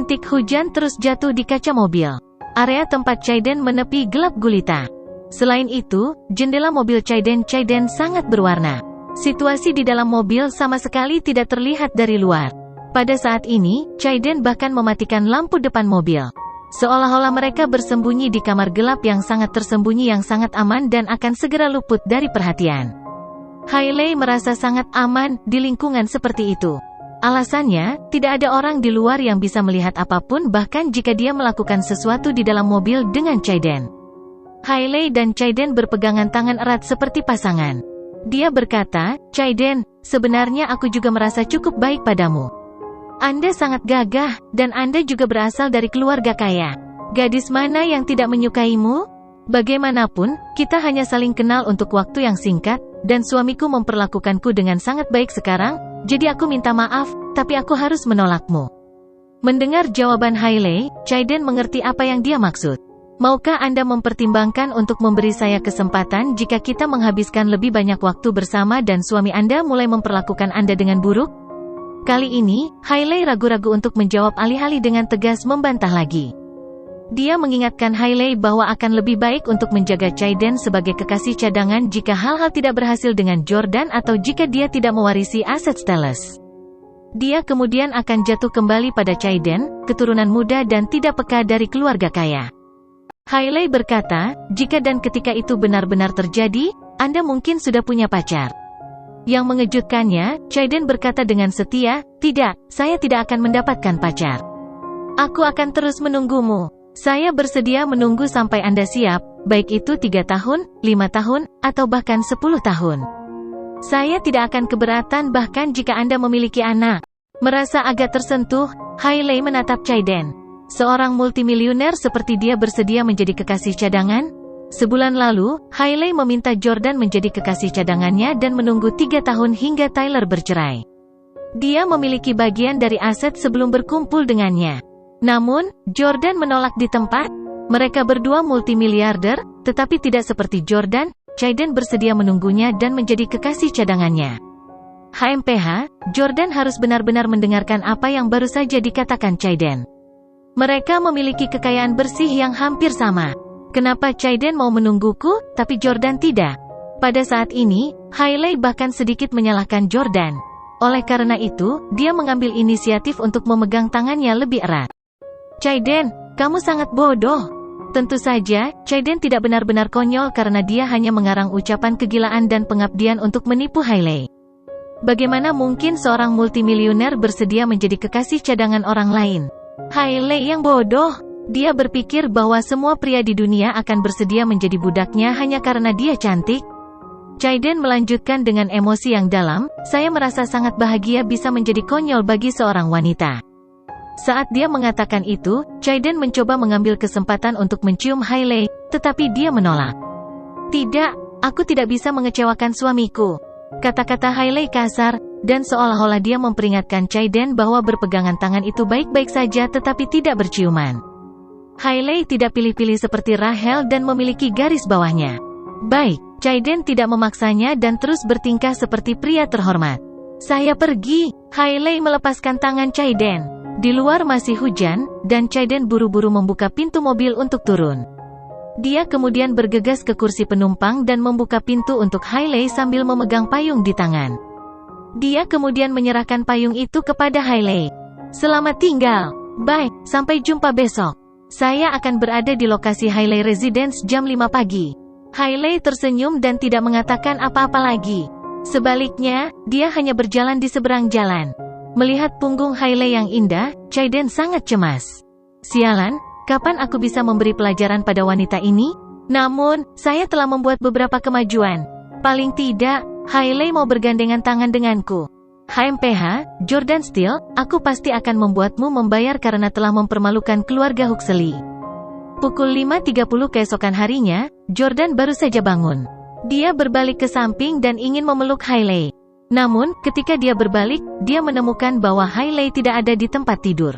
Rintik hujan terus jatuh di kaca mobil. Area tempat Chaiden menepi gelap gulita. Selain itu, jendela mobil Chaiden sangat berwarna. Situasi di dalam mobil sama sekali tidak terlihat dari luar. Pada saat ini, Chaiden bahkan mematikan lampu depan mobil. Seolah-olah mereka bersembunyi di kamar gelap yang sangat tersembunyi yang sangat aman dan akan segera luput dari perhatian. Hailey merasa sangat aman di lingkungan seperti itu. Alasannya, tidak ada orang di luar yang bisa melihat apapun bahkan jika dia melakukan sesuatu di dalam mobil dengan Chaiden. Hailey dan Chaiden berpegangan tangan erat seperti pasangan. Dia berkata, "Chaiden, sebenarnya aku juga merasa cukup baik padamu. Anda sangat gagah, dan Anda juga berasal dari keluarga kaya. Gadis mana yang tidak menyukaimu? Bagaimanapun, kita hanya saling kenal untuk waktu yang singkat, dan suamiku memperlakukanku dengan sangat baik sekarang, jadi aku minta maaf, tapi aku harus menolakmu." Mendengar jawaban Hailey, Chaiden mengerti apa yang dia maksud. "Maukah Anda mempertimbangkan untuk memberi saya kesempatan jika kita menghabiskan lebih banyak waktu bersama dan suami Anda mulai memperlakukan Anda dengan buruk?" Kali ini, Hailey ragu-ragu untuk menjawab alih-alih dengan tegas membantah lagi. Dia mengingatkan Hailey bahwa akan lebih baik untuk menjaga Chaiden sebagai kekasih cadangan jika hal-hal tidak berhasil dengan Jordan atau jika dia tidak mewarisi aset Steles. Dia kemudian akan jatuh kembali pada Chaiden, keturunan muda dan tidak peka dari keluarga kaya. Hailey berkata, "Jika dan ketika itu benar-benar terjadi, Anda mungkin sudah punya pacar." Yang mengejutkannya, Chaiden berkata dengan setia, "Tidak, saya tidak akan mendapatkan pacar. Aku akan terus menunggumu. Saya bersedia menunggu sampai Anda siap, baik itu 3 tahun, 5 tahun, atau bahkan 10 tahun. Saya tidak akan keberatan bahkan jika Anda memiliki anak." Merasa agak tersentuh, Hailey menatap Chaiden. Seorang multimilioner seperti dia bersedia menjadi kekasih cadangan? Sebulan lalu, Hailey meminta Jordan menjadi kekasih cadangannya dan menunggu 3 tahun hingga Tyler bercerai. Dia memiliki bagian dari aset sebelum berkumpul dengannya. Namun, Jordan menolak di tempat. Mereka berdua multimiliarder, tetapi tidak seperti Jordan, Chaiden bersedia menunggunya dan menjadi kekasih cadangannya. HMPH, Jordan harus benar-benar mendengarkan apa yang baru saja dikatakan Chaiden. Mereka memiliki kekayaan bersih yang hampir sama. Kenapa Chaiden mau menungguku, tapi Jordan tidak? Pada saat ini, Hailey bahkan sedikit menyalahkan Jordan. Oleh karena itu, dia mengambil inisiatif untuk memegang tangannya lebih erat. "Chaiden, kamu sangat bodoh." Tentu saja, Chaiden tidak benar-benar konyol karena dia hanya mengarang ucapan kegilaan dan pengabdian untuk menipu Hailey. Bagaimana mungkin seorang multimilioner bersedia menjadi kekasih cadangan orang lain? Hailey yang bodoh. Dia berpikir bahwa semua pria di dunia akan bersedia menjadi budaknya hanya karena dia cantik. Chaiden melanjutkan dengan emosi yang dalam, "Saya merasa sangat bahagia bisa menjadi konyol bagi seorang wanita." Saat dia mengatakan itu, Chaiden mencoba mengambil kesempatan untuk mencium Hailey, tetapi dia menolak. "Tidak, aku tidak bisa mengecewakan suamiku." Kata-kata Hailey kasar, dan seolah-olah dia memperingatkan Chaiden bahwa berpegangan tangan itu baik-baik saja tetapi tidak berciuman. Hailey tidak pilih-pilih seperti Rachel dan memiliki garis bawahnya. Baik, Chaiden tidak memaksanya dan terus bertingkah seperti pria terhormat. "Saya pergi." Hailey melepaskan tangan Chaiden. Di luar masih hujan, dan Chaiden buru-buru membuka pintu mobil untuk turun. Dia kemudian bergegas ke kursi penumpang dan membuka pintu untuk Hailey sambil memegang payung di tangan. Dia kemudian menyerahkan payung itu kepada Hailey. "Selamat tinggal. Bye, sampai jumpa besok. Saya akan berada di lokasi Hailey Residence jam 5 pagi. Hailey tersenyum dan tidak mengatakan apa-apa lagi. Sebaliknya, dia hanya berjalan di seberang jalan. Melihat punggung Hailey yang indah, Chaiden sangat cemas. "Sialan, kapan aku bisa memberi pelajaran pada wanita ini? Namun, saya telah membuat beberapa kemajuan. Paling tidak, Hailey mau bergandengan tangan denganku. HMPH, Jordan Steele, aku pasti akan membuatmu membayar karena telah mempermalukan keluarga Huxley." Pukul 5.30 keesokan harinya, Jordan baru saja bangun. Dia berbalik ke samping dan ingin memeluk Hailey. Namun, ketika dia berbalik, dia menemukan bahwa Hailey tidak ada di tempat tidur.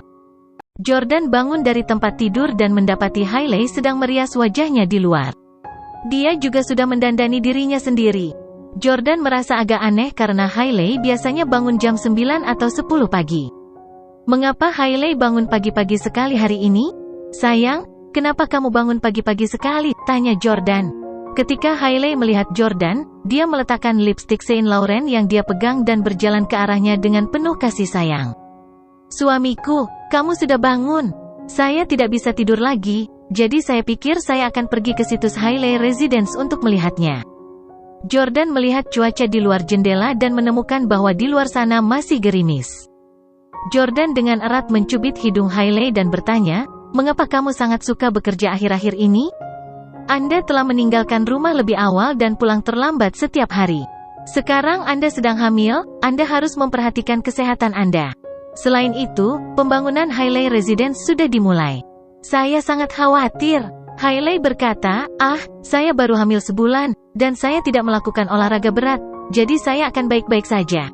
Jordan bangun dari tempat tidur dan mendapati Hailey sedang merias wajahnya di luar. Dia juga sudah mendandani dirinya sendiri. Jordan merasa agak aneh karena Hailey biasanya bangun jam 9 atau 10 pagi. Mengapa Hailey bangun pagi-pagi sekali hari ini? Sayang, kenapa kamu bangun pagi-pagi sekali? Tanya Jordan. Ketika Hailey melihat Jordan, dia meletakkan lipstik Saint Laurent yang dia pegang dan berjalan ke arahnya dengan penuh kasih sayang. Suamiku, kamu sudah bangun. Saya tidak bisa tidur lagi, jadi saya pikir saya akan pergi ke situs Hailey Residence untuk melihatnya. Jordan melihat cuaca di luar jendela dan menemukan bahwa di luar sana masih gerimis. Jordan dengan erat mencubit hidung Hailey dan bertanya, "Mengapa kamu sangat suka bekerja akhir-akhir ini? Anda telah meninggalkan rumah lebih awal dan pulang terlambat setiap hari. Sekarang Anda sedang hamil, Anda harus memperhatikan kesehatan Anda. Selain itu, pembangunan Hailey Residence sudah dimulai. Saya sangat khawatir." Hailey berkata, saya baru hamil sebulan, dan saya tidak melakukan olahraga berat, jadi saya akan baik-baik saja.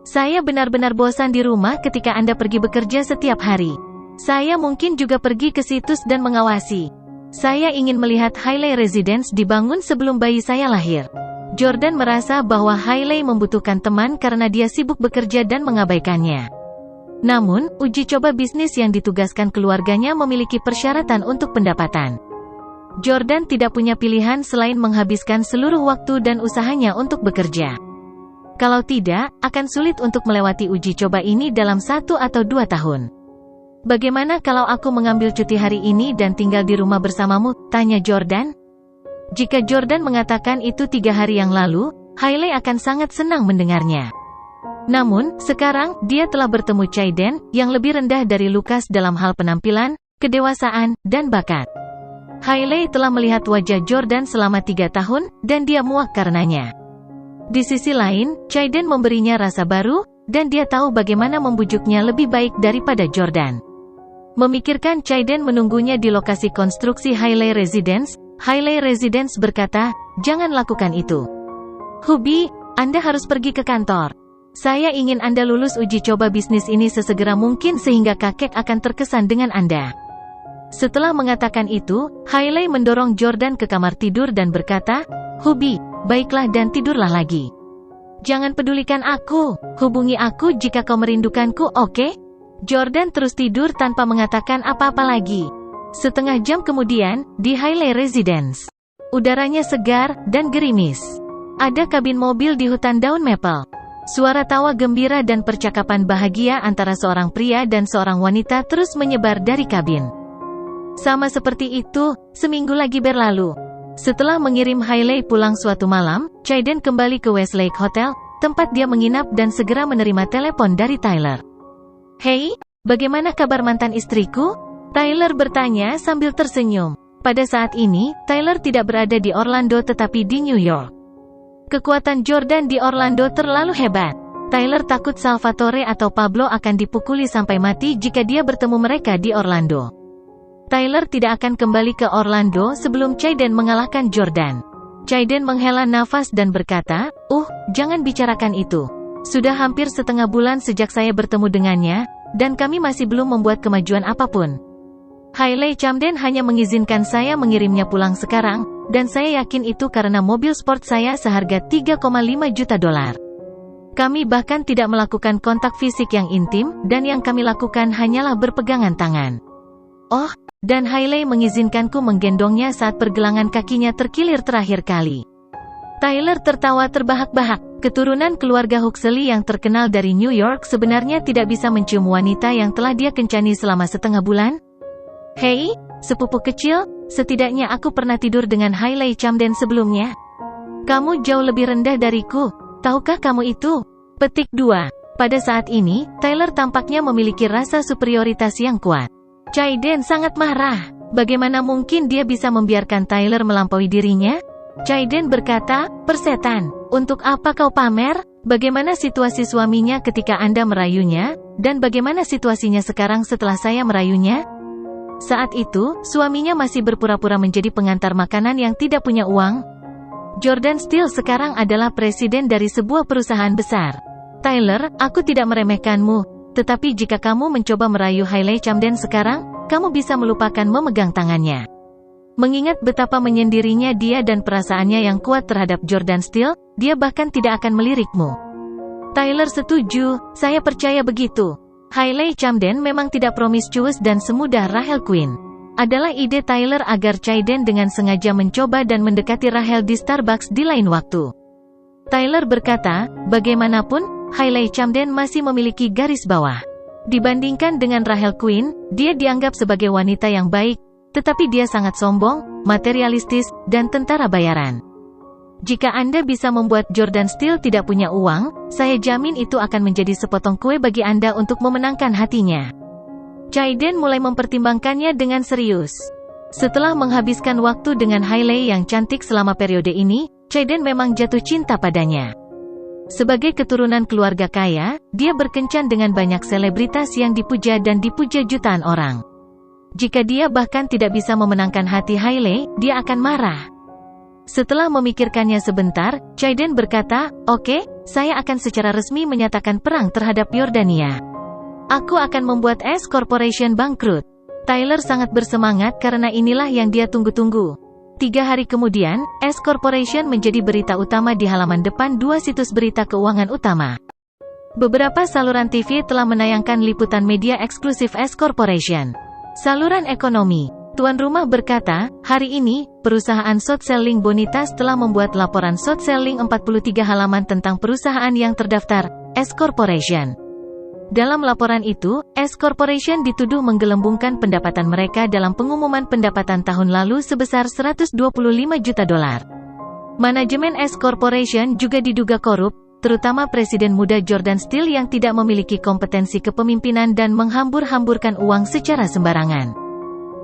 Saya benar-benar bosan di rumah ketika Anda pergi bekerja setiap hari. Saya mungkin juga pergi ke situs dan mengawasi. Saya ingin melihat Hailey Residence dibangun sebelum bayi saya lahir. Jordan merasa bahwa Hailey membutuhkan teman karena dia sibuk bekerja dan mengabaikannya. Namun, uji coba bisnis yang ditugaskan keluarganya memiliki persyaratan untuk pendapatan. Jordan tidak punya pilihan selain menghabiskan seluruh waktu dan usahanya untuk bekerja. Kalau tidak, akan sulit untuk melewati uji coba ini dalam 1 atau 2 tahun. "Bagaimana kalau aku mengambil cuti hari ini dan tinggal di rumah bersamamu?" tanya Jordan. Jika Jordan mengatakan itu 3 hari yang lalu, Hailey akan sangat senang mendengarnya. Namun, sekarang, dia telah bertemu Chayden, yang lebih rendah dari Lucas dalam hal penampilan, kedewasaan, dan bakat. Hailey telah melihat wajah Jordan selama 3 tahun, dan dia muak karenanya. Di sisi lain, Chayden memberinya rasa baru, dan dia tahu bagaimana membujuknya lebih baik daripada Jordan. Memikirkan Chayden menunggunya di lokasi konstruksi Hailey Residence berkata, "Jangan lakukan itu. Hubby, Anda harus pergi ke kantor. Saya ingin Anda lulus uji coba bisnis ini sesegera mungkin sehingga kakek akan terkesan dengan Anda." Setelah mengatakan itu, Hailey mendorong Jordan ke kamar tidur dan berkata, "Hubby, baiklah dan tidurlah lagi. Jangan pedulikan aku, hubungi aku jika kau merindukanku, oke?" Jordan terus tidur tanpa mengatakan apa-apa lagi. Setengah jam kemudian, di Hailey Residence. Udaranya segar, dan gerimis. Ada kabin mobil di hutan daun maple. Suara tawa gembira dan percakapan bahagia antara seorang pria dan seorang wanita terus menyebar dari kabin. Sama seperti itu, seminggu lagi berlalu. Setelah mengirim Hailey pulang suatu malam, Chayden kembali ke Westlake Hotel, tempat dia menginap dan segera menerima telepon dari Tyler. "Hei, bagaimana kabar mantan istriku?" Tyler bertanya sambil tersenyum. Pada saat ini, Tyler tidak berada di Orlando tetapi di New York. Kekuatan Jordan di Orlando terlalu hebat. Tyler takut Salvatore atau Pablo akan dipukuli sampai mati jika dia bertemu mereka di Orlando. Tyler tidak akan kembali ke Orlando sebelum Chayden mengalahkan Jordan. Chayden menghela nafas dan berkata, jangan bicarakan itu. Sudah hampir setengah bulan sejak saya bertemu dengannya, dan kami masih belum membuat kemajuan apapun. Hailey Camden hanya mengizinkan saya mengirimnya pulang sekarang, dan saya yakin itu karena mobil sport saya seharga $3,5 juta. Kami bahkan tidak melakukan kontak fisik yang intim, dan yang kami lakukan hanyalah berpegangan tangan. Dan Hailey mengizinkanku menggendongnya saat pergelangan kakinya terkilir terakhir kali. Tyler tertawa terbahak-bahak. Keturunan keluarga Huxley yang terkenal dari New York sebenarnya tidak bisa mencium wanita yang telah dia kencani selama setengah bulan? "Hei, sepupu kecil, setidaknya aku pernah tidur dengan Hailey Camden sebelumnya. Kamu jauh lebih rendah dariku, tahukah kamu itu?" Petik 2. Pada saat ini, Tyler tampaknya memiliki rasa superioritas yang kuat. Chayden sangat marah. Bagaimana mungkin dia bisa membiarkan Tyler melampaui dirinya? Chayden berkata, "Persetan, untuk apa kau pamer? Bagaimana situasi suaminya ketika Anda merayunya? Dan bagaimana situasinya sekarang setelah saya merayunya?" Saat itu, suaminya masih berpura-pura menjadi pengantar makanan yang tidak punya uang. Jordan Steele sekarang adalah presiden dari sebuah perusahaan besar. "Tyler, aku tidak meremehkanmu. Tetapi jika kamu mencoba merayu Hailey Camden sekarang, kamu bisa melupakan memegang tangannya." Mengingat betapa menyendirinya dia dan perasaannya yang kuat terhadap Jordan Steele, dia bahkan tidak akan melirikmu. Tyler setuju, saya percaya begitu. Hailey Camden memang tidak promiscuous dan semudah Rachel Quinn. Adalah ide Tyler agar Chayden dengan sengaja mencoba dan mendekati Rachel di Starbucks di lain waktu. Tyler berkata, bagaimanapun, Hailey Camden masih memiliki garis bawah. Dibandingkan dengan Rachel Quinn, dia dianggap sebagai wanita yang baik, tetapi dia sangat sombong, materialistis, dan tentara bayaran. Jika Anda bisa membuat Jordan Steele tidak punya uang, saya jamin itu akan menjadi sepotong kue bagi Anda untuk memenangkan hatinya. Chayden mulai mempertimbangkannya dengan serius. Setelah menghabiskan waktu dengan Hailey yang cantik selama periode ini, Chayden memang jatuh cinta padanya. Sebagai keturunan keluarga kaya, dia berkencan dengan banyak selebritas yang dipuja dan dipuja jutaan orang. Jika dia bahkan tidak bisa memenangkan hati Hailey, dia akan marah. Setelah memikirkannya sebentar, Chayden berkata, "Oke, saya akan secara resmi menyatakan perang terhadap Yordania. Aku akan membuat S Corporation bangkrut." Tyler sangat bersemangat karena inilah yang dia tunggu-tunggu. 3 hari kemudian, S Corporation menjadi berita utama di halaman depan 2 situs berita keuangan utama. Beberapa saluran TV telah menayangkan liputan media eksklusif S Corporation. Saluran ekonomi. Tuan rumah berkata, hari ini, perusahaan short selling Bonitas telah membuat laporan short selling 43 halaman tentang perusahaan yang terdaftar, S Corporation. Dalam laporan itu, S Corporation dituduh menggelembungkan pendapatan mereka dalam pengumuman pendapatan tahun lalu sebesar $125 juta. Manajemen S Corporation juga diduga korup, terutama Presiden muda Jordan Steele yang tidak memiliki kompetensi kepemimpinan dan menghambur-hamburkan uang secara sembarangan.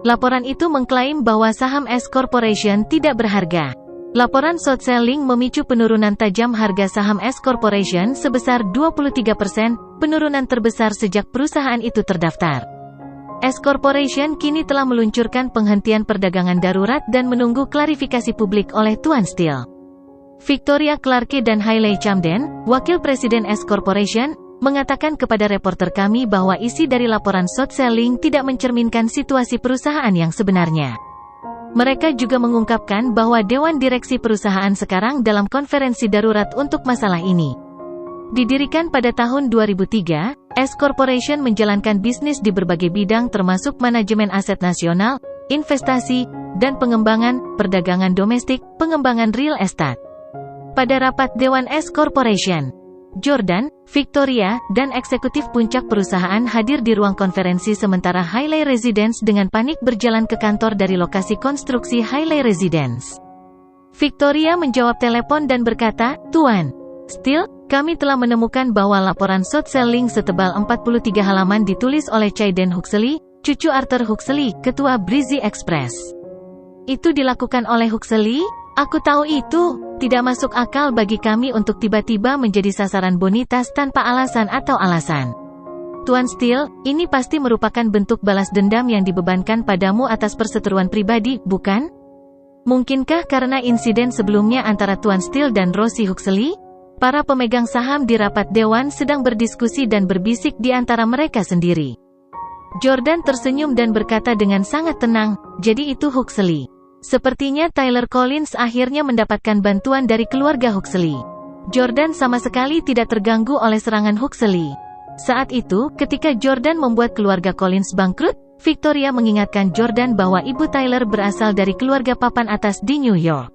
Laporan itu mengklaim bahwa saham S Corporation tidak berharga. Laporan short selling memicu penurunan tajam harga saham S Corporation sebesar 23%, penurunan terbesar sejak perusahaan itu terdaftar. S Corporation kini telah meluncurkan penghentian perdagangan darurat dan menunggu klarifikasi publik oleh Tuan Steele. Victoria Clarke dan Hailey Camden, wakil presiden S Corporation, mengatakan kepada reporter kami bahwa isi dari laporan short selling tidak mencerminkan situasi perusahaan yang sebenarnya. Mereka juga mengungkapkan bahwa Dewan Direksi perusahaan sekarang dalam konferensi darurat untuk masalah ini. Didirikan pada tahun 2003, S Corporation menjalankan bisnis di berbagai bidang termasuk manajemen aset nasional, investasi, dan pengembangan, perdagangan domestik, pengembangan real estate. Pada rapat Dewan S Corporation, Jordan, Victoria, dan eksekutif puncak perusahaan hadir di ruang konferensi sementara Hailey Residence dengan panik berjalan ke kantor dari lokasi konstruksi Hailey Residence. Victoria menjawab telepon dan berkata, "Tuan Steele, kami telah menemukan bahwa laporan short selling setebal 43 halaman ditulis oleh Chayden Huxley, cucu Arthur Huxley, ketua Breezy Express." "Itu dilakukan oleh Huxley? Aku tahu itu. Tidak masuk akal bagi kami untuk tiba-tiba menjadi sasaran Bonitas tanpa alasan atau alasan. Tuan Steele, ini pasti merupakan bentuk balas dendam yang dibebankan padamu atas perseteruan pribadi, bukan? Mungkinkah karena insiden sebelumnya antara Tuan Steele dan Rosie Huxley?" Para pemegang saham di rapat dewan sedang berdiskusi dan berbisik di antara mereka sendiri. Jordan tersenyum dan berkata dengan sangat tenang, "Jadi itu Huxley." Sepertinya Tyler Collins akhirnya mendapatkan bantuan dari keluarga Huxley. Jordan sama sekali tidak terganggu oleh serangan Huxley. Saat itu, ketika Jordan membuat keluarga Collins bangkrut, Victoria mengingatkan Jordan bahwa ibu Tyler berasal dari keluarga papan atas di New York.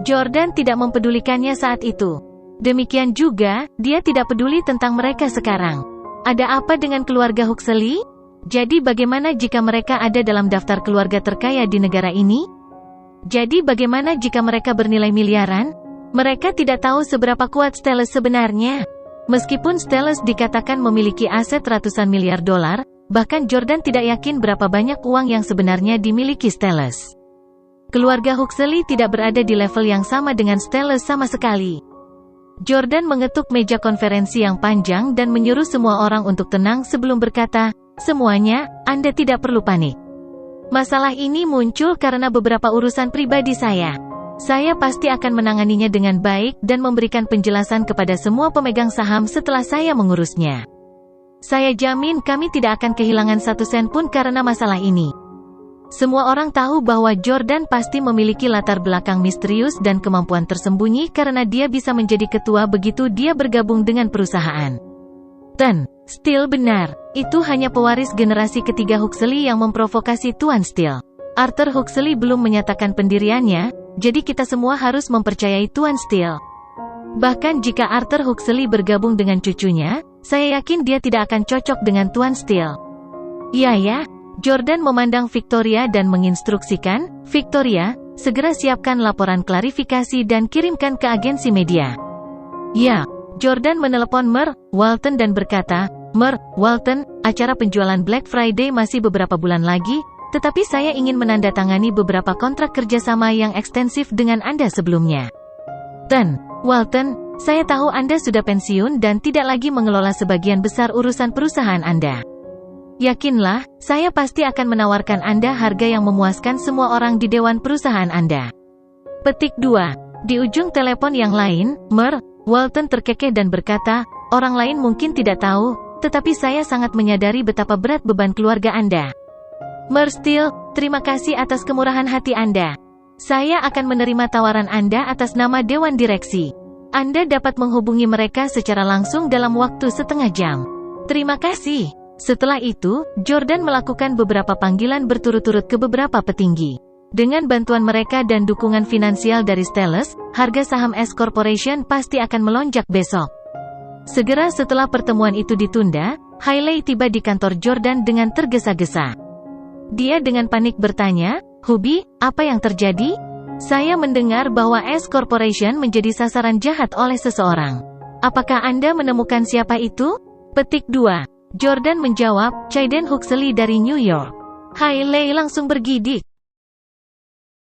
Jordan tidak mempedulikannya saat itu. Demikian juga, dia tidak peduli tentang mereka sekarang. Ada apa dengan keluarga Huxley? Jadi bagaimana jika mereka ada dalam daftar keluarga terkaya di negara ini? Jadi bagaimana jika mereka bernilai miliaran? Mereka tidak tahu seberapa kuat Steele sebenarnya. Meskipun Steele dikatakan memiliki aset ratusan miliar dolar, bahkan Jordan tidak yakin berapa banyak uang yang sebenarnya dimiliki Steele. Keluarga Huxley tidak berada di level yang sama dengan Steele sama sekali. Jordan mengetuk meja konferensi yang panjang dan menyuruh semua orang untuk tenang sebelum berkata, "Semuanya, Anda tidak perlu panik. Masalah ini muncul karena beberapa urusan pribadi saya. Saya pasti akan menanganinya dengan baik dan memberikan penjelasan kepada semua pemegang saham setelah saya mengurusnya. Saya jamin kami tidak akan kehilangan 1 sen pun karena masalah ini." Semua orang tahu bahwa Jordan pasti memiliki latar belakang misterius dan kemampuan tersembunyi karena dia bisa menjadi ketua begitu dia bergabung dengan perusahaan. Steele benar. Itu hanya pewaris generasi ketiga Huxley yang memprovokasi Tuan Steele. Arthur Huxley belum menyatakan pendiriannya, jadi kita semua harus mempercayai Tuan Steele. Bahkan jika Arthur Huxley bergabung dengan cucunya, saya yakin dia tidak akan cocok dengan Tuan Steele. Iya ya, Jordan memandang Victoria dan menginstruksikan, Victoria, segera siapkan laporan klarifikasi dan kirimkan ke agensi media. Ya, Jordan menelepon Mer Walton dan berkata, Mer Walton, acara penjualan Black Friday masih beberapa bulan lagi, tetapi saya ingin menandatangani beberapa kontrak kerjasama yang ekstensif dengan Anda sebelumnya. Walton, saya tahu Anda sudah pensiun dan tidak lagi mengelola sebagian besar urusan perusahaan Anda. Yakinlah, saya pasti akan menawarkan Anda harga yang memuaskan semua orang di dewan perusahaan Anda. Petik 2. Di ujung telepon yang lain, Mer Walton terkekeh dan berkata, orang lain mungkin tidak tahu, tetapi saya sangat menyadari betapa berat beban keluarga Anda. Mer Steele, terima kasih atas kemurahan hati Anda. Saya akan menerima tawaran Anda atas nama Dewan Direksi. Anda dapat menghubungi mereka secara langsung dalam waktu setengah jam. Terima kasih. Setelah itu, Jordan melakukan beberapa panggilan berturut-turut ke beberapa petinggi. Dengan bantuan mereka dan dukungan finansial dari Steles, harga saham S Corporation pasti akan melonjak besok. Segera setelah pertemuan itu ditunda, Hailey tiba di kantor Jordan dengan tergesa-gesa. Dia dengan panik bertanya, Hubi, apa yang terjadi? Saya mendengar bahwa S Corporation menjadi sasaran jahat oleh seseorang. Apakah Anda menemukan siapa itu? Petik 2. Jordan menjawab, Chayden Huxley dari New York. Hailey langsung bergidik.